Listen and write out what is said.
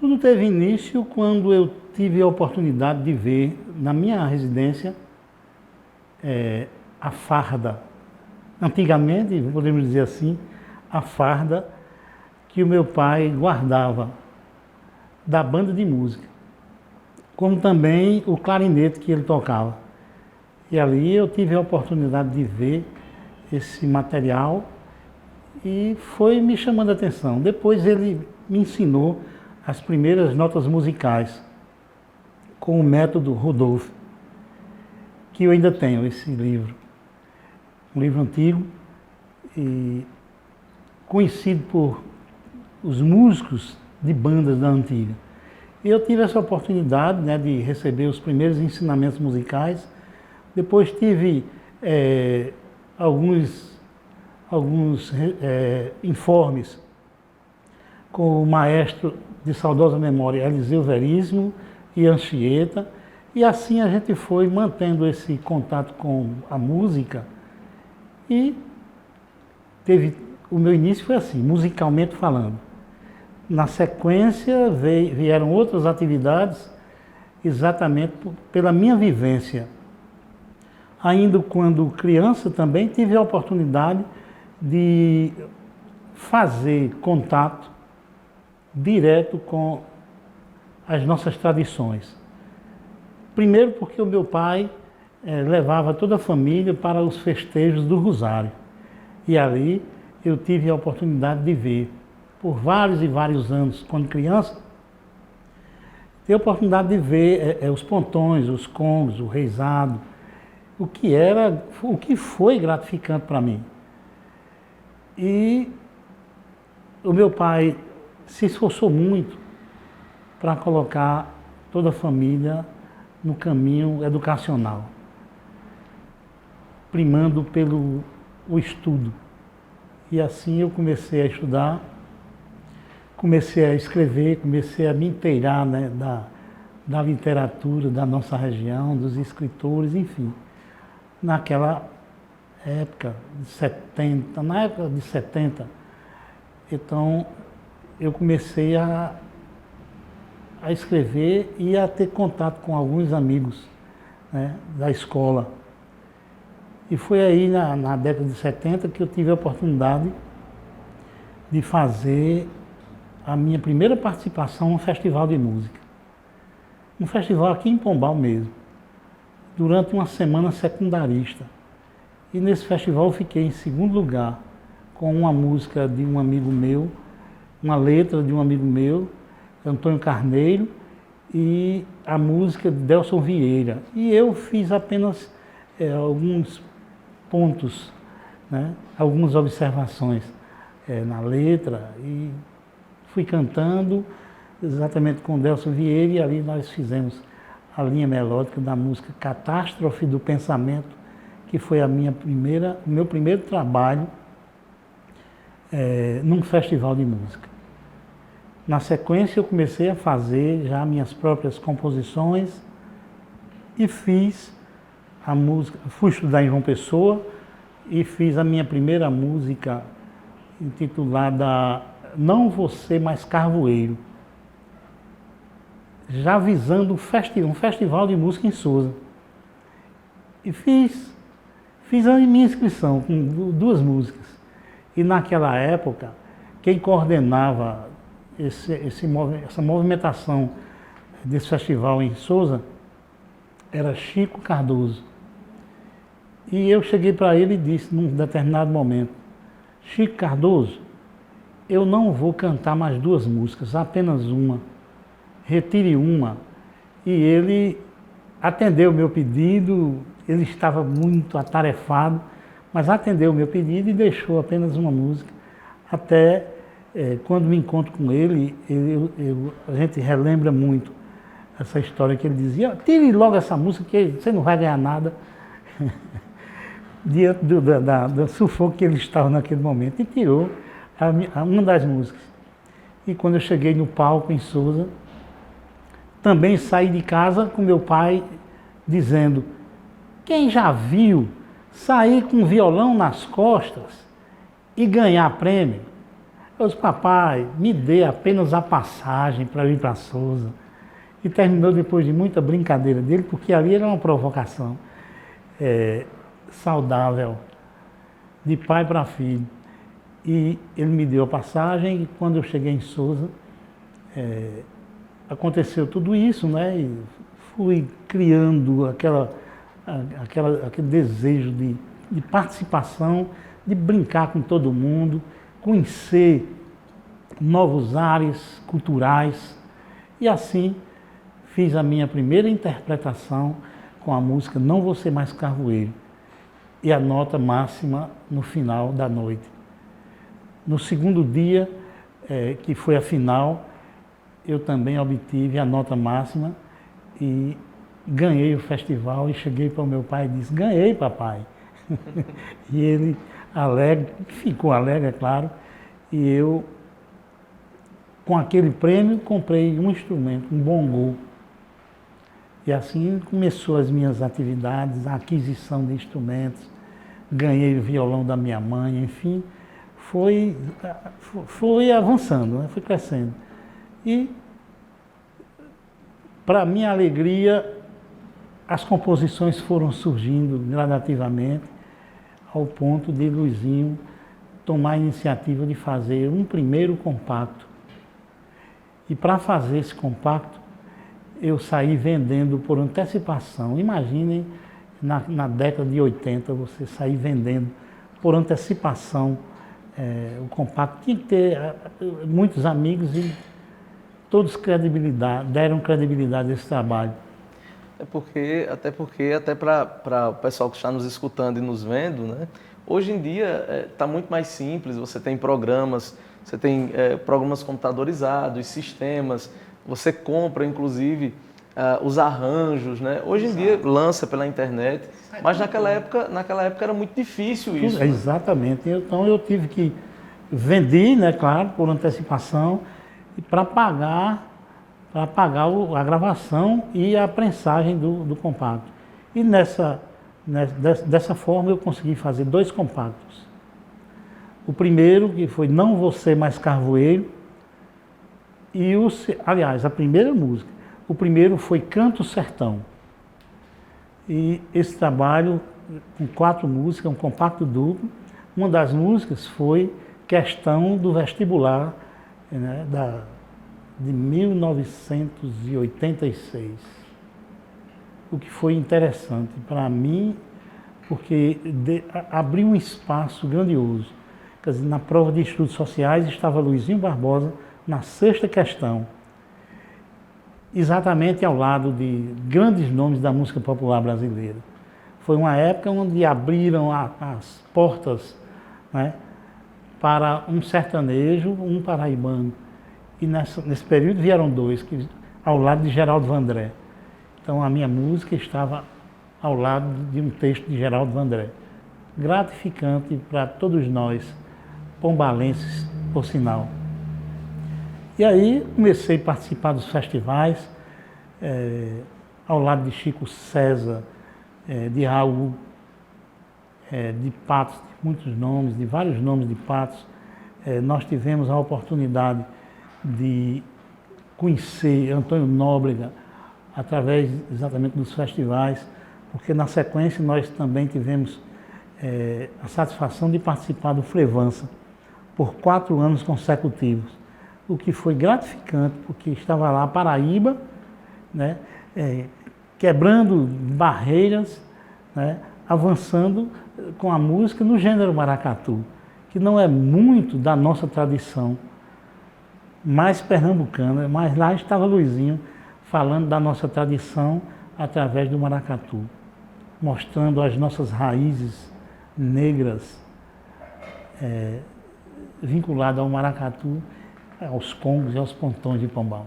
Tudo teve início quando eu tive a oportunidade de ver na minha residência a farda. Antigamente, podemos dizer assim, a farda que o meu pai guardava da banda de música, como também o clarinete que ele tocava. E ali eu tive a oportunidade de ver esse material e foi me chamando a atenção. Depois ele me ensinou as primeiras notas musicais com o método Rudolph, que eu ainda tenho esse livro. Um livro antigo e conhecido por os músicos de bandas da antiga. E eu tive essa oportunidade, né, de receber os primeiros ensinamentos musicais. Depois tive alguns informes com o maestro de saudosa memória Eliseu Veríssimo e Anchieta, e assim a gente foi mantendo esse contato com a música e o meu início foi assim, musicalmente falando. Na sequência vieram outras atividades exatamente pela minha vivência. Ainda quando criança também tive a oportunidade de fazer contato direto com as nossas tradições. Primeiro porque o meu pai levava toda a família para os festejos do Rosário. E ali eu tive a oportunidade de ver, por vários e vários anos, quando criança, tive a oportunidade de ver os pontões, os congos, o reizado, o que foi gratificante para mim. E o meu pai se esforçou muito para colocar toda a família no caminho educacional, primando pelo estudo. E assim eu comecei a estudar, comecei a escrever, comecei a me inteirar, né, da literatura da nossa região, dos escritores, enfim. Naquela época de 70, então eu comecei a escrever e a ter contato com alguns amigos, né, da escola. E foi aí na década de 70 que eu tive a oportunidade de fazer a minha primeira participação no festival de música. Um festival aqui em Pombal mesmo, durante uma semana secundarista. E nesse festival eu fiquei em segundo lugar com uma música de um amigo meu, uma letra de um amigo meu, Antônio Carneiro, e a música de Delson Vieira. E eu fiz apenas alguns pontos, né, algumas observações na letra e fui cantando exatamente com Delson Vieira, e ali nós fizemos a linha melódica da música Catástrofe do Pensamento, que foi o meu primeiro trabalho num festival de música. Na sequência eu comecei a fazer já minhas próprias composições e fiz a música, fui estudar em João Pessoa e fiz a minha primeira música intitulada Não Vou Ser Mais Carvoeiro, já visando um festival de música em Sousa. E fiz a minha inscrição com 2 músicas. E naquela época, quem coordenava essa movimentação desse festival em Sousa era Chico Cardoso. E eu cheguei para ele e disse, num determinado momento, Chico Cardoso, eu não vou cantar mais 2 músicas, apenas uma. Retire uma. E ele atendeu o meu pedido, ele estava muito atarefado, mas atendeu o meu pedido e deixou apenas uma música. Até quando me encontro com ele, a gente relembra muito essa história que ele dizia, tire logo essa música que você não vai ganhar nada, diante do sufoco que ele estava naquele momento, e tirou uma das músicas. E quando eu cheguei no palco em Sousa, também saí de casa com meu pai dizendo, quem já viu sair com um violão nas costas e ganhar prêmio? Eu disse, papai, me dê apenas a passagem para ir para Sousa. E terminou depois de muita brincadeira dele, porque ali era uma provocação saudável, de pai para filho. E ele me deu a passagem e quando eu cheguei em Sousa, aconteceu tudo isso, né? E fui criando aquele desejo de participação, de brincar com todo mundo, conhecer novos ares culturais. E assim fiz a minha primeira interpretação com a música Não Vou Ser Mais Carvoeiro e a nota máxima no final da noite. No segundo dia, que foi a final, eu também obtive a nota máxima e ganhei o festival e cheguei para o meu pai e disse, ganhei, papai. E ele alegre, ficou alegre, é claro, e eu, com aquele prêmio, comprei um instrumento, um bongô. E assim começou as minhas atividades, a aquisição de instrumentos, ganhei o violão da minha mãe, enfim, foi avançando, né? Foi crescendo. E, para minha alegria, as composições foram surgindo gradativamente, ao ponto de Luizinho tomar a iniciativa de fazer um primeiro compacto. E para fazer esse compacto, eu saí vendendo por antecipação. Imaginem, na década de 80, você sair vendendo por antecipação o compacto. Tinha que ter muitos amigos e todos deram credibilidade a esse trabalho. Até para o pessoal que está nos escutando e nos vendo, né? Hoje em dia está muito mais simples, você tem programas computadorizados, sistemas, você compra inclusive os arranjos, né? Hoje em dia lança pela internet, mas naquela época era muito difícil isso. Né? Exatamente, então eu tive que vender, né, claro, por antecipação, e para pagar a gravação e a prensagem do compacto. E dessa forma eu consegui fazer 2 compactos. O primeiro, que foi Não Vou Ser Mais Carvoeiro, e aliás, a primeira música. O primeiro foi Canto Sertão. E esse trabalho, com 4 músicas, um compacto duplo, uma das músicas foi Questão do Vestibular, né, de 1986. O que foi interessante para mim, porque abriu um espaço grandioso. Quer dizer, na prova de estudos sociais estava Luizinho Barbosa na 6ª questão, exatamente ao lado de grandes nomes da música popular brasileira. Foi uma época onde abriram as portas, né, para um sertanejo, um paraibano. E nesse período vieram 2, ao lado de Geraldo Vandré. Então a minha música estava ao lado de um texto de Geraldo Vandré. Gratificante para todos nós, pombalenses, por sinal. E aí comecei a participar dos festivais, ao lado de Chico César, de Raul, de Patos, de muitos nomes, de vários nomes de Patos. Nós tivemos a oportunidade de conhecer Antônio Nóbrega através exatamente dos festivais, porque na sequência nós também tivemos a satisfação de participar do Frevança por 4 anos consecutivos, o que foi gratificante, porque estava lá a Paraíba, né, quebrando barreiras, né, avançando com a música no gênero maracatu, que não é muito da nossa tradição, mais pernambucana, mas lá estava Luizinho falando da nossa tradição através do maracatu, mostrando as nossas raízes negras vinculadas ao maracatu, aos congos e aos pontões de Pombal.